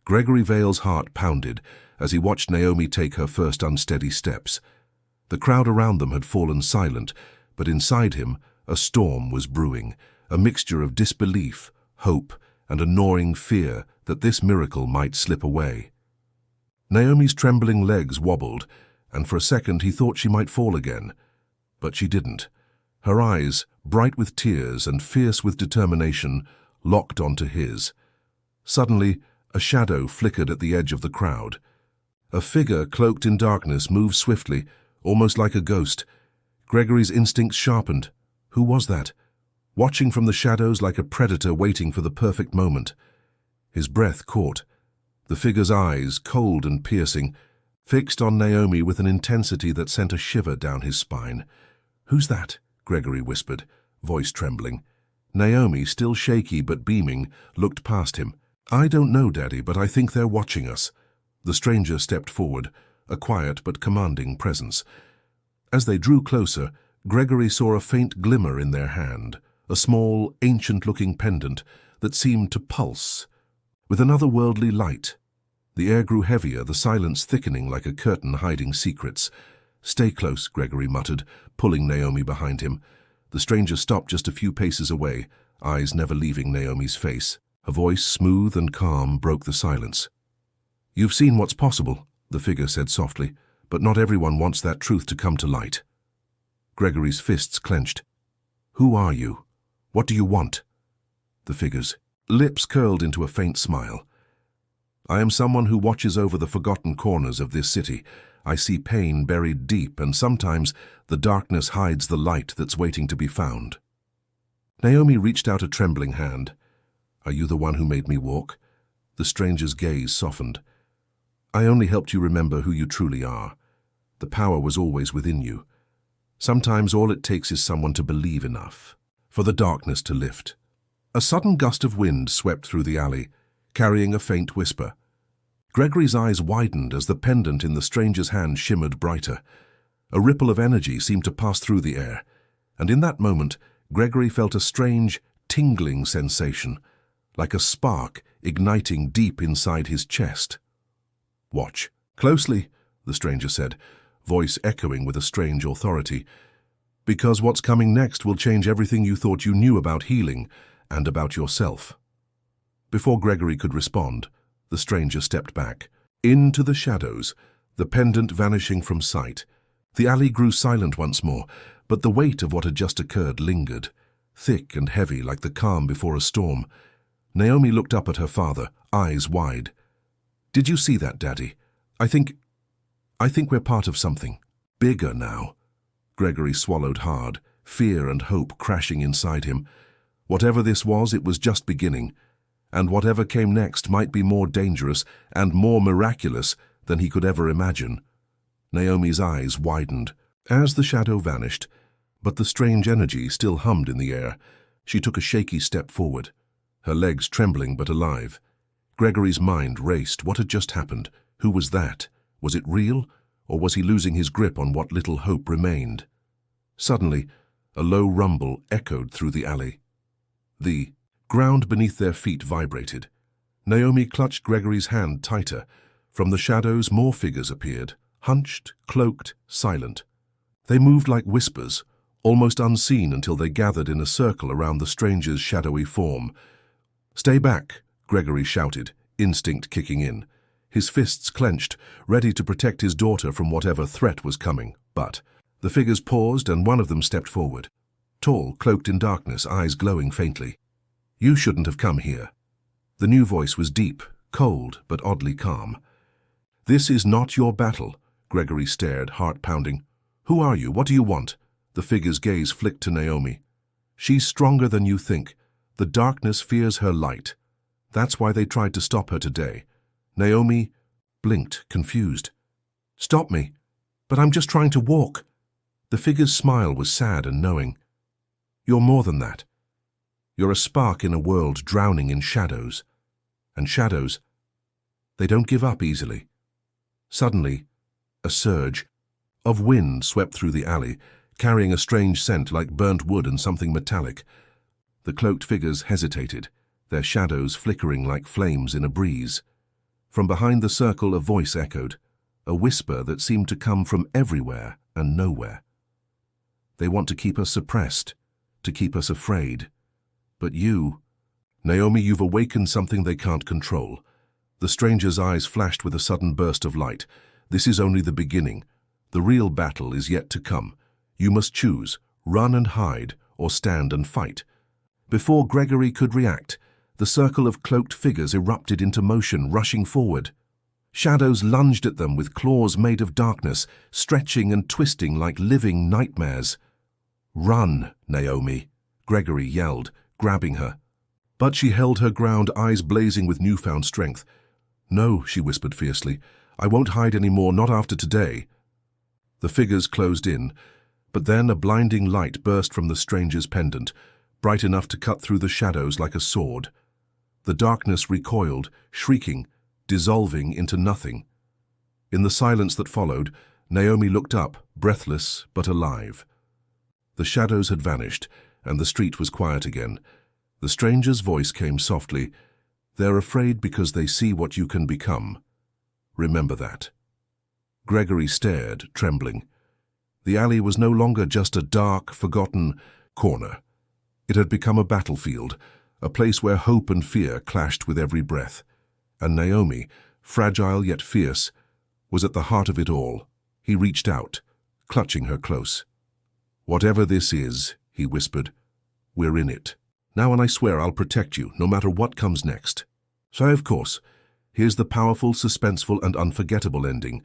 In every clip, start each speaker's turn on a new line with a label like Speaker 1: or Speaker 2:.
Speaker 1: Gregory Vale's heart pounded as he watched Naomi take her first unsteady steps. The crowd around them had fallen silent, but inside him a storm was brewing, a mixture of disbelief, hope, and a gnawing fear that this miracle might slip away. Naomi's trembling legs wobbled, and for a second he thought she might fall again. But she didn't. Her eyes, bright with tears and fierce with determination, locked onto his. Suddenly, a shadow flickered at the edge of the crowd. A figure cloaked in darkness moved swiftly, almost like a ghost. Gregory's instincts sharpened. Who was that? Watching from the shadows like a predator waiting for the perfect moment. His breath caught. The figure's eyes, cold and piercing, fixed on Naomi with an intensity that sent a shiver down his spine. "Who's that?" Gregory whispered, voice trembling. Naomi, still shaky but beaming, looked past him. "I don't know, Daddy, but I think they're watching us." The stranger stepped forward, a quiet but commanding presence. As they drew closer, Gregory saw a faint glimmer in their hand, a small, ancient-looking pendant that seemed to pulse with an otherworldly light. The air grew heavier, the silence thickening like a curtain hiding secrets. "Stay close," Gregory muttered, pulling Naomi behind him. The stranger stopped just a few paces away, eyes never leaving Naomi's face. A voice, smooth and calm, broke the silence. "You've seen what's possible," the figure said softly, "but not everyone wants that truth to come to light." Gregory's fists clenched. "Who are you? What do you want?" The figure's lips curled into a faint smile. "I am someone who watches over the forgotten corners of this city. I see pain buried deep, and sometimes the darkness hides the light that's waiting to be found." Naomi reached out a trembling hand. "Are you the one who made me walk?" The stranger's gaze softened. "I only helped you remember who you truly are. The power was always within you. Sometimes all it takes is someone to believe enough for the darkness to lift." A sudden gust of wind swept through the alley, carrying a faint whisper. Gregory's eyes widened as the pendant in the stranger's hand shimmered brighter. A ripple of energy seemed to pass through the air, and in that moment, Gregory felt a strange, tingling sensation, like a spark igniting deep inside his chest. "Watch closely," the stranger said, voice echoing with a strange authority, "because what's coming next will change everything you thought you knew about healing and about yourself." Before Gregory could respond, the stranger stepped back. Into the shadows, the pendant vanishing from sight. The alley grew silent once more, but the weight of what had just occurred lingered, thick and heavy like the calm before a storm. Naomi looked up at her father, eyes wide. "Did you see that, Daddy? I think we're part of something bigger now." Gregory swallowed hard, fear and hope crashing inside him. Whatever this was, it was just beginning, and whatever came next might be more dangerous and more miraculous than he could ever imagine. Naomi's eyes widened as the shadow vanished, but the strange energy still hummed in the air. She took a shaky step forward, her legs trembling but alive. Gregory's mind raced. What had just happened? Who was that? Was it real, or was he losing his grip on what little hope remained? Suddenly, a low rumble echoed through the alley. The ground beneath their feet vibrated. Naomi clutched Gregory's hand tighter. From the shadows, more figures appeared, hunched, cloaked, silent. They moved like whispers, almost unseen until they gathered in a circle around the stranger's shadowy form. "Stay back," Gregory shouted, instinct kicking in. His fists clenched, ready to protect his daughter from whatever threat was coming. But the figures paused, and one of them stepped forward. Tall, cloaked in darkness, eyes glowing faintly. "You shouldn't have come here." The new voice was deep, cold, but oddly calm. "This is not your battle," Gregory stared, heart pounding. "Who are you? What do you want?" The figure's gaze flicked to Naomi. "She's stronger than you think. The darkness fears her light. That's why they tried to stop her today." Naomi blinked, confused. "Stop me. But I'm just trying to walk." The figure's smile was sad and knowing. "You're more than that. You're a spark in a world drowning in shadows. And shadows, they don't give up easily." Suddenly, a surge of wind swept through the alley, carrying a strange scent like burnt wood and something metallic. The cloaked figures hesitated, their shadows flickering like flames in a breeze. From behind the circle a voice echoed, a whisper that seemed to come from everywhere and nowhere. They want to keep us suppressed, to keep us afraid. But you, Naomi, you've awakened something they can't control. The stranger's eyes flashed with a sudden burst of light. This is only the beginning. The real battle is yet to come. You must choose, run and hide, or stand and fight. Before Gregory could react, the circle of cloaked figures erupted into motion, rushing forward. Shadows lunged at them with claws made of darkness, stretching and twisting like living nightmares. "Run, Naomi," Gregory yelled, grabbing her. But she held her ground, eyes blazing with newfound strength. "No," she whispered fiercely. "I won't hide anymore, not after today." The figures closed in, but then a blinding light burst from the stranger's pendant, bright enough to cut through the shadows like a sword. The darkness recoiled, shrieking, dissolving into nothing. In the silence that followed, Naomi looked up, breathless but alive. The shadows had vanished, and the street was quiet again. The stranger's voice came softly. "They're afraid because they see what you can become. Remember that." Gregory stared, trembling. The alley was no longer just a dark, forgotten corner. It had become a battlefield, a place where hope and fear clashed with every breath. And Naomi, fragile yet fierce, was at the heart of it all. He reached out, clutching her close. "Whatever this is," he whispered, "we're in it. Now, and I swear I'll protect you, no matter what comes next." So, of course, here's the powerful, suspenseful, and unforgettable ending,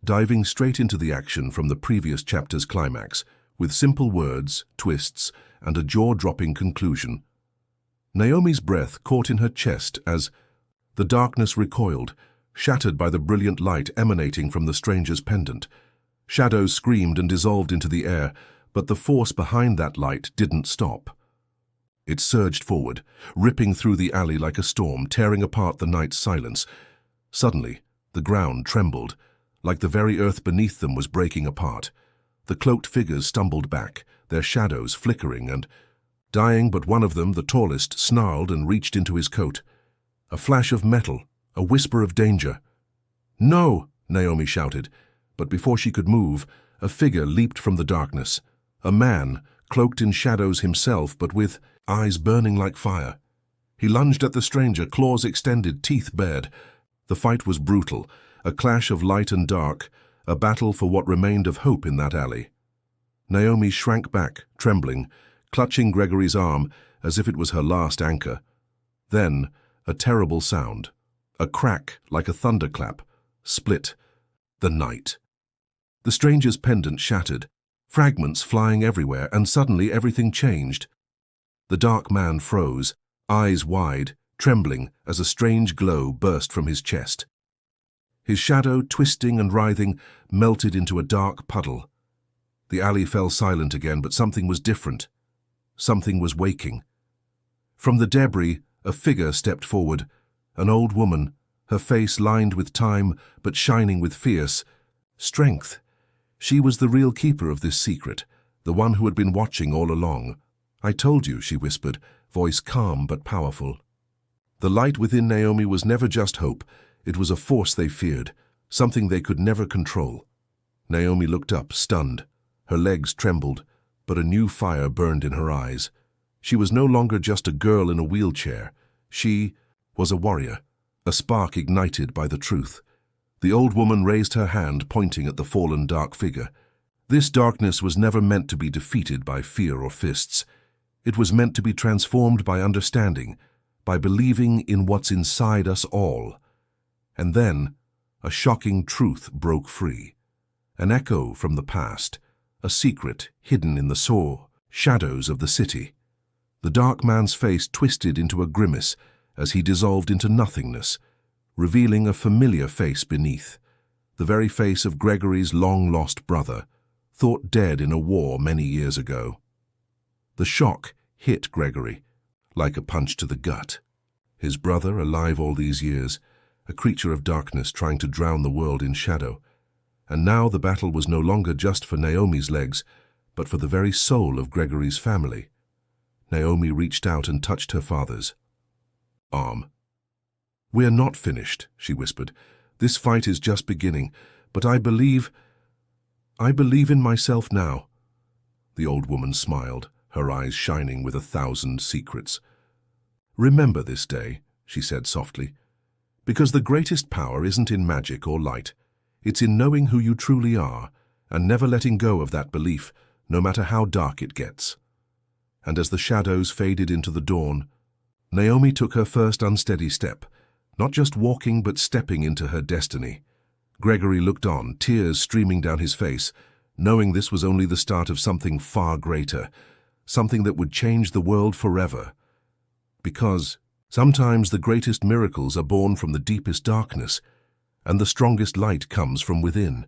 Speaker 1: diving straight into the action from the previous chapter's climax, with simple words, twists, and a jaw-dropping conclusion. Naomi's breath caught in her chest as the darkness recoiled, shattered by the brilliant light emanating from the stranger's pendant. Shadows screamed and dissolved into the air, but the force behind that light didn't stop. It surged forward, ripping through the alley like a storm, tearing apart the night's silence. Suddenly, the ground trembled, like the very earth beneath them was breaking apart. The cloaked figures stumbled back, their shadows flickering and dying, but one of them, the tallest, snarled and reached into his coat. A flash of metal, a whisper of danger. "No!" Naomi shouted, but before she could move, a figure leaped from the darkness. A man, cloaked in shadows himself, but with eyes burning like fire. He lunged at the stranger, claws extended, teeth bared. The fight was brutal, a clash of light and dark, a battle for what remained of hope in that alley. Naomi shrank back, trembling, clutching Gregory's arm as if it was her last anchor. Then, a terrible sound, a crack like a thunderclap, split the night. The stranger's pendant shattered, fragments flying everywhere, and suddenly everything changed. The dark man froze, eyes wide, trembling as a strange glow burst from his chest. His shadow, twisting and writhing, melted into a dark puddle. The alley fell silent again, but something was different. Something was waking. From the debris, a figure stepped forward, an old woman, her face lined with time but shining with fierce strength. She was the real keeper of this secret, the one who had been watching all along. "I told you," she whispered, voice calm but powerful. The light within Naomi was never just hope. It was a force they feared, something they could never control. Naomi looked up, stunned. Her legs trembled, but a new fire burned in her eyes. She was no longer just a girl in a wheelchair. She was a warrior, a spark ignited by the truth. The old woman raised her hand, pointing at the fallen dark figure. This darkness was never meant to be defeated by fear or fists. It was meant to be transformed by understanding, by believing in what's inside us all. And then, a shocking truth broke free. An echo from the past, a secret hidden in the sore shadows of the city. The dark man's face twisted into a grimace as he dissolved into nothingness, revealing a familiar face beneath, the very face of Gregory's long-lost brother, thought dead in a war many years ago. The shock hit Gregory like a punch to the gut. His brother, alive all these years, a creature of darkness trying to drown the world in shadow. And now the battle was no longer just for Naomi's legs, but for the very soul of Gregory's family. Naomi reached out and touched her father's arm. "We're not finished," she whispered. "This fight is just beginning, but I believe in myself now." The old woman smiled, her eyes shining with 1,000 secrets. "Remember this day," she said softly, "because the greatest power isn't in magic or light. It's in knowing who you truly are and never letting go of that belief, no matter how dark it gets." And as the shadows faded into the dawn, Naomi took her first unsteady step, not just walking but stepping into her destiny. Gregory looked on, tears streaming down his face, knowing this was only the start of something far greater, something that would change the world forever. Because sometimes the greatest miracles are born from the deepest darkness, and the strongest light comes from within.